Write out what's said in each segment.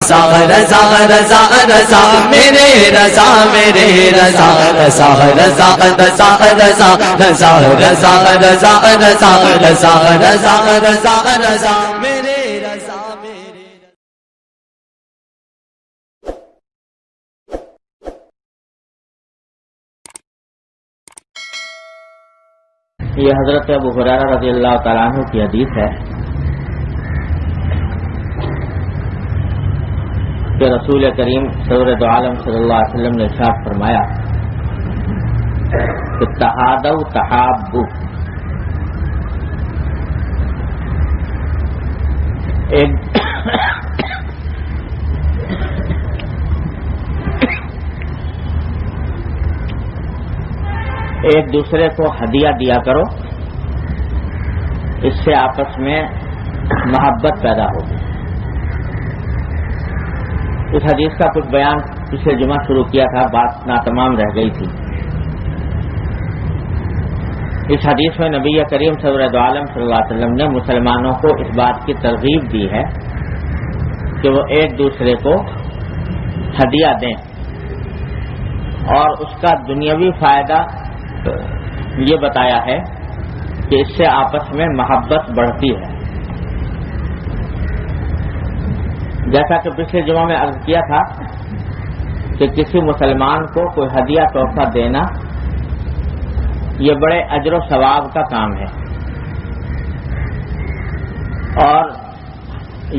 رضا رضا رضا رضا میرے رضا میرے رضا رضا رضا رضا رضا رضا رضا رضا رضا رضا رضا رضا رضا میرے رضا میرے. یہ حضرت ابو ہریرہ رضی اللہ تعالیٰ عنہ کی حدیث ہے کہ رسول کریم سرور عالم صلی اللہ علیہ وسلم نے ارشاد فرمایا کہ تحادوا تحابوا. ایک دوسرے کو ہدیہ دیا کرو، اس سے آپس میں محبت پیدا ہوگی. اس حدیث کا کچھ بیان پچھلے جمعہ شروع کیا تھا، بات ناتمام رہ گئی تھی. اس حدیث میں نبی کریم سرور عالم صلی اللہ علیہ وسلم نے مسلمانوں کو اس بات کی ترغیب دی ہے کہ وہ ایک دوسرے کو ہدیہ دیں، اور اس کا دنیاوی فائدہ یہ بتایا ہے کہ اس سے آپس میں محبت بڑھتی ہے. جیسا کہ پچھلے جمعہ میں عرض کیا تھا کہ کسی مسلمان کو کوئی ہدیہ تحفہ دینا یہ بڑے اجر و ثواب کا کام ہے، اور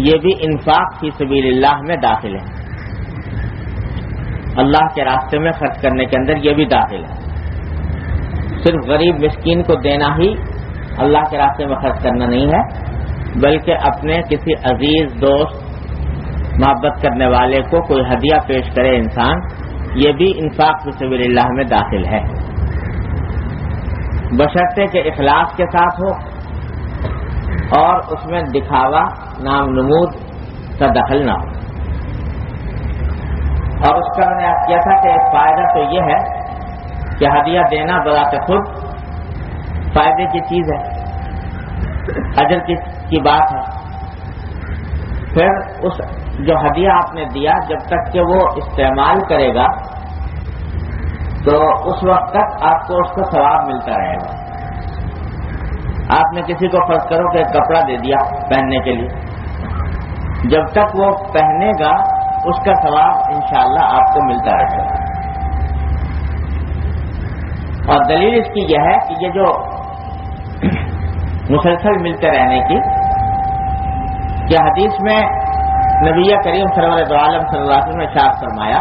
یہ بھی انفاق فی سبیل اللہ میں داخل ہے. اللہ کے راستے میں خرچ کرنے کے اندر یہ بھی داخل ہے. صرف غریب مسکین کو دینا ہی اللہ کے راستے میں خرچ کرنا نہیں ہے، بلکہ اپنے کسی عزیز دوست محبت کرنے والے کو کوئی ہدیہ پیش کرے انسان، یہ بھی انفاق فی سبیل اللہ میں داخل ہے، بشرطے کہ اخلاص کے ساتھ ہو اور اس میں دکھاوا نام نمود کا دخل نہ ہو. اور اس کا میں نے عرض کیا تھا کہ ایک فائدہ تو یہ ہے کہ ہدیہ دینا بذات خود فائدے کی چیز ہے، اجر کی بات ہے. پھر اس جو ہدیہ آپ نے دیا جب تک کہ وہ استعمال کرے گا تو اس وقت تک آپ کو اس کا ثواب ملتا رہے گا. آپ نے کسی کو فرض کرو کہ کپڑا دے دیا پہننے کے لیے، جب تک وہ پہنے گا اس کا ثواب انشاءاللہ آپ کو ملتا رہے گا. اور دلیل اس کی یہ ہے کہ یہ جو مسلسل ملتے رہنے کی، کہ حدیث میں نبی کریم سرور عالم صلی اللہ علیہ وسلم نے ارشاد فرمایا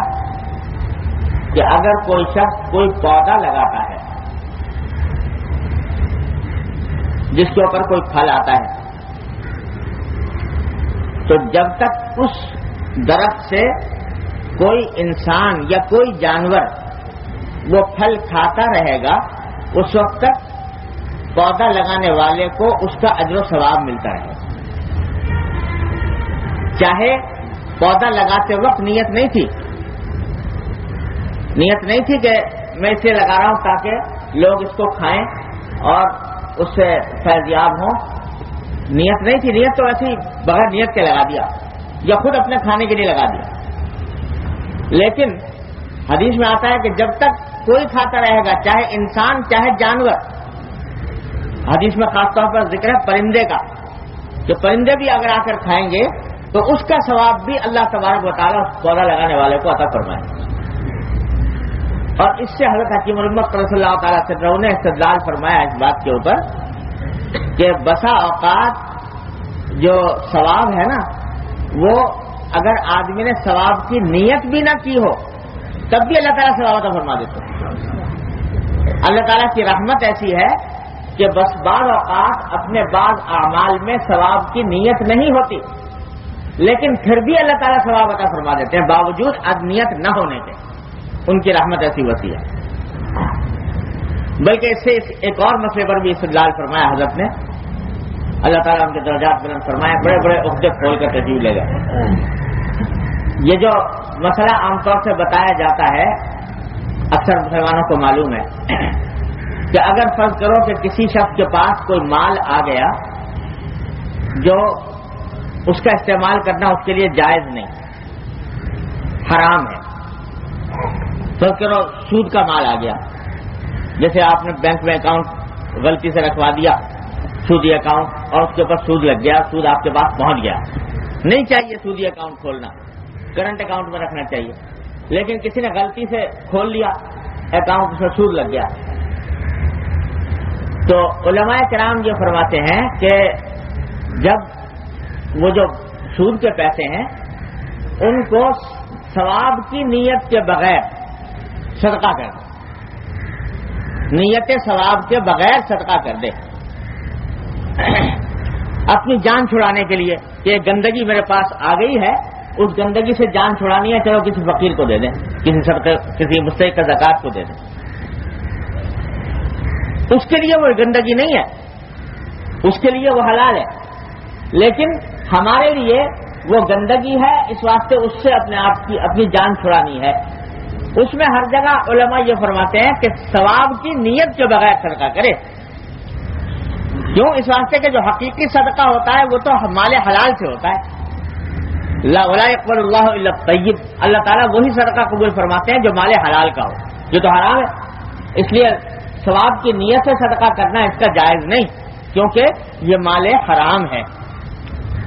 کہ اگر کوئی شخص کوئی پودا لگاتا ہے جس کے اوپر کوئی پھل آتا ہے، تو جب تک اس درخت سے کوئی انسان یا کوئی جانور وہ پھل کھاتا رہے گا اس وقت تک پودا لگانے والے کو اس کا اجر و ثواب ملتا رہے گا. چاہے پودا لگاتے وقت نیت نہیں تھی کہ میں اسے لگا رہا ہوں تاکہ لوگ اس کو کھائیں اور اس سے فیضیاب ہوں. نیت نہیں تھی، نیت تو ایسی بغیر نیت کے لگا دیا یا خود اپنے کھانے کے لیے لگا دیا. لیکن حدیث میں آتا ہے کہ جب تک کوئی کھاتا رہے گا، چاہے انسان چاہے جانور. حدیث میں خاص طور پر ذکر ہے پرندے کا، کہ پرندے بھی اگر آ کر کھائیں گے تو اس کا ثواب بھی اللہ تبارک و تعالیٰ پودا لگانے والے کو عطا فرمائے. اور اس سے حضرت حکیم الامت صلی اللہ تعالیٰ عنہ نے استدلال فرمایا اس بات کے اوپر کہ بسا اوقات جو ثواب ہے نا، وہ اگر آدمی نے ثواب کی نیت بھی نہ کی ہو تب بھی اللہ تعالیٰ ثواب عطا فرما دیتے ہیں. اللہ تعالیٰ کی رحمت ایسی ہے کہ بس بعض اوقات اپنے بعض اعمال میں ثواب کی نیت نہیں ہوتی، لیکن پھر بھی اللہ تعالیٰ ثواب عطا فرما دیتے ہیں باوجود نیت نہ ہونے کے. ان کی رحمت ایسی وسیع ہے. بلکہ اس سے ایک اور مسئلے پر بھی استدلال فرمایا حضرت نے، اللہ تعالیٰ ان کے درجات بلند فرمائے، بڑے بڑے عہدے کھول کر تشریف لے گئے. یہ جو مسئلہ عام طور سے بتایا جاتا ہے اکثر مسلمانوں کو معلوم ہے کہ اگر فرض کرو کہ کسی شخص کے پاس کوئی مال آ گیا جو اس کا استعمال کرنا اس کے لیے جائز نہیں، حرام ہے. تو کرو سود کا مال آ گیا، جیسے آپ نے بینک میں اکاؤنٹ غلطی سے رکھوا دیا، سودی اکاؤنٹ، اور اس کے اوپر سود لگ گیا، سود آپ کے پاس پہنچ گیا. نہیں چاہیے سودی اکاؤنٹ کھولنا، کرنٹ اکاؤنٹ میں رکھنا چاہیے. لیکن کسی نے غلطی سے کھول لیا اکاؤنٹ، اس میں سود لگ گیا. تو علماء کرام یہ فرماتے ہیں کہ جب وہ جو سود کے پیسے ہیں ان کو ثواب کی نیت کے بغیر صدقہ کر دے، نیت ثواب کے بغیر صدقہ کر دے، اپنی جان چھڑانے کے لیے کہ گندگی میرے پاس آ گئی ہے، اس گندگی سے جان چھڑانی ہے، چلو کسی فقیر کو دے دیں، کسی مستحق کا زکات کو دے دیں. اس کے لیے وہ گندگی نہیں ہے، اس کے لیے وہ حلال ہے. لیکن ہمارے لیے وہ گندگی ہے، اس واسطے اس سے اپنے آپ کی اپنی جان چھڑانی ہے. اس میں ہر جگہ علماء یہ فرماتے ہیں کہ ثواب کی نیت کے بغیر صدقہ کرے. کیوں؟ اس واسطے کہ جو حقیقی صدقہ ہوتا ہے وہ تو مال حلال سے ہوتا ہے. ولا يقبل اللہ الا الطیب، اللہ تعالیٰ وہی صدقہ قبول فرماتے ہیں جو مال حلال کا ہو، جو تو حرام ہے. اس لیے ثواب کی نیت سے صدقہ کرنا اس کا جائز نہیں، کیونکہ یہ مال حرام ہے.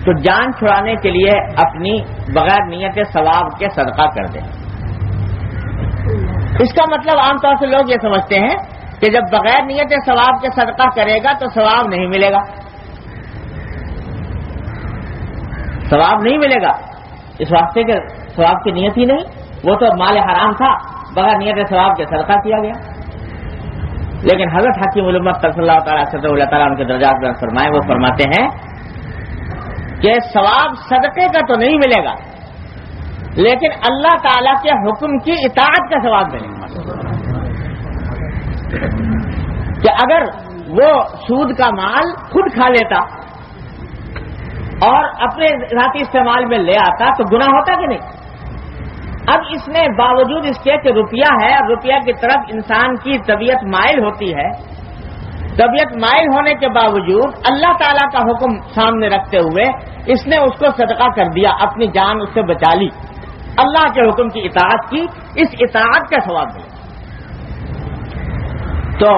تو جان چھڑانے کے لیے اپنی بغیر نیت ثواب کے صدقہ کر دیں. اس کا مطلب عام طور سے لوگ یہ سمجھتے ہیں کہ جب بغیر نیت ثواب کے صدقہ کرے گا تو ثواب نہیں ملے گا، ثواب نہیں ملے گا. اس واسطے کہ ثواب کی نیت ہی نہیں، وہ تو مال حرام تھا، بغیر نیت ثواب کے صدقہ کیا گیا. لیکن حضرت حکیم الامت صلی اللہ تعالیٰ صدر اللہ تعالیٰ ان کے درجات میں فرمائے، وہ فرماتے ہیں کہ ثواب صدقے کا تو نہیں ملے گا، لیکن اللہ تعالیٰ کے حکم کی اطاعت کا ثواب ملے گا. کہ اگر وہ سود کا مال خود کھا لیتا اور اپنے ذاتی استعمال میں لے آتا تو گناہ ہوتا کہ نہیں؟ اب اس نے باوجود اس کے کہ روپیہ ہے، روپیہ کی طرف انسان کی طبیعت مائل ہوتی ہے، طبیعت مائل ہونے کے باوجود اللہ تعالیٰ کا حکم سامنے رکھتے ہوئے اس نے اس کو صدقہ کر دیا، اپنی جان اس سے بچا لی، اللہ کے حکم کی اطاعت کی، اس اطاعت کا ثواب ملا. تو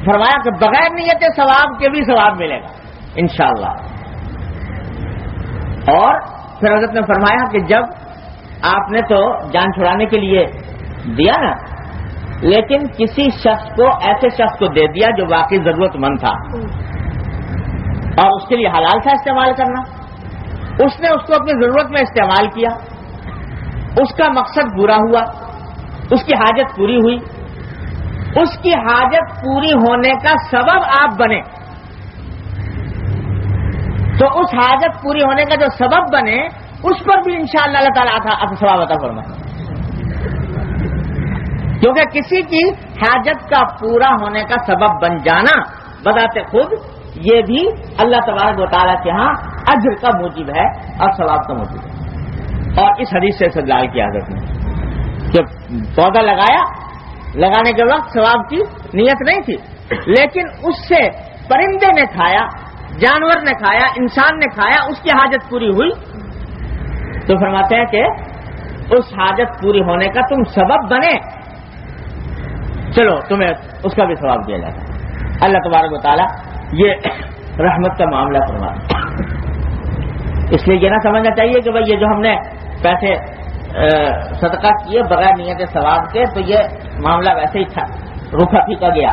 فرمایا کہ بغیر نیت ثواب کے بھی ثواب ملے گا انشاءاللہ. اور پھر حضرت نے فرمایا کہ جب آپ نے تو جان چھڑانے کے لیے دیا نا، لیکن کسی شخص کو، ایسے شخص کو دے دیا جو واقعی ضرورت مند تھا اور اس کے لیے حلال تھا استعمال کرنا، اس نے اس کو اپنی ضرورت میں استعمال کیا، اس کا مقصد پورا ہوا، اس کی حاجت پوری ہوئی، اس کی حاجت پوری ہونے کا سبب آپ بنے، تو اس حاجت پوری ہونے کا جو سبب بنے اس پر بھی انشاءاللہ اللہ تعالیٰ ثواب عطا فرمائے. کیونکہ کسی کی حاجت کا پورا ہونے کا سبب بن جانا بذات خود یہ بھی اللہ تبارک و تعالیٰ کے ہاں اجر کا موجب ہے اور ثواب کا موجب ہے. اور اس حدیث سے استدلال کیا حضرت نے کہ پودا لگایا، لگانے کے وقت ثواب کی نیت نہیں تھی، لیکن اس سے پرندے نے کھایا، جانور نے کھایا، انسان نے کھایا، اس کی حاجت پوری ہوئی، تو فرماتے ہیں کہ اس حاجت پوری ہونے کا تم سبب بنے، چلو تمہیں اس کا بھی ثواب دیا جاتا ہے. اللہ تبارک و تعالیٰ یہ رحمت کا معاملہ فرماتا. اس لیے یہ نہ سمجھنا چاہیے کہ بھائی یہ جو ہم نے پیسے صدقہ کیے بغیر نیت ثواب کے تو یہ معاملہ ویسے ہی تھا، رکھا پھیکا گیا.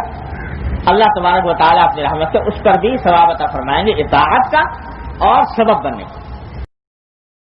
اللہ تبارک و تعالیٰ اپنی رحمت سے اس پر بھی ثواب عطا فرمائیں گے، اطاعت کا اور سبب بننے کا.